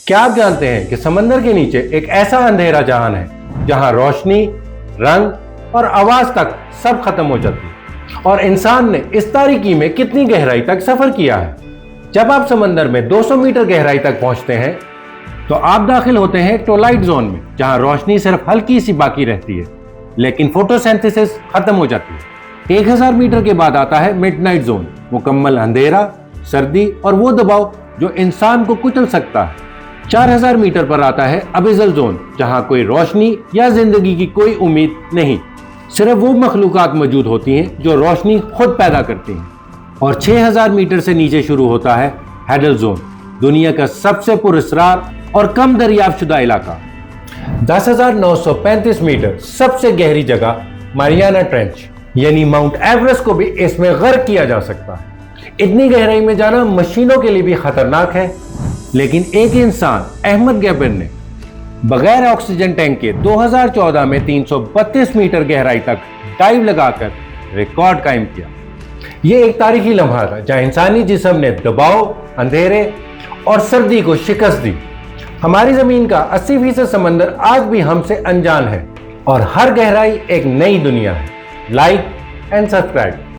کیا آپ جانتے ہیں کہ سمندر کے نیچے ایک ایسا اندھیرا جہان ہے جہاں روشنی، رنگ اور آواز تک سب ختم ہو جاتی ہے، اور انسان نے اس تاریکی میں کتنی گہرائی تک سفر کیا ہے؟ جب آپ سمندر میں 200 میٹر گہرائی تک پہنچتے ہیں تو آپ داخل ہوتے ہیں ٹوائلٹ زون میں، جہاں روشنی صرف ہلکی سی باقی رہتی ہے لیکن فوٹو سینتھیسس ختم ہو جاتی ہے۔ 1000 میٹر کے بعد آتا ہے مڈ نائٹ زون، مکمل اندھیرا، سردی اور وہ دباؤ جو انسان کو کچل سکتا ہے۔ 4000 میٹر پر آتا ہے ابیزل زون، جہاں کوئی روشنی یا زندگی کی کوئی امید نہیں، صرف وہ مخلوقات موجود ہوتی ہیں جو روشنی خود پیدا کرتی ہیں۔ اور 6000 میٹر سے نیچے شروع ہوتا ہے ہیڈل زون، دنیا کا سب سے پراسرار اور کم دریافت شدہ علاقہ۔ 10,935 میٹر سب سے گہری جگہ ماریانا ٹرینچ، یعنی ماؤنٹ ایورسٹ کو بھی اس میں غرق کیا جا سکتا ہے۔ اتنی گہرائی میں جانا مشینوں کے لیے بھی خطرناک ہے، لیکن ایک انسان احمد گیبر نے بغیر آکسیجن ٹینک کے 2014 میں 332 میٹر گہرائی تک ڈائیو لگا کر ریکارڈ قائم کیا۔ یہ ایک تاریخی لمحہ تھا جہاں انسانی جسم نے دباؤ، اندھیرے اور سردی کو شکست دی۔ ہماری زمین کا 80% سمندر آج بھی ہم سے انجان ہے، اور ہر گہرائی ایک نئی دنیا ہے۔ Like and subscribe.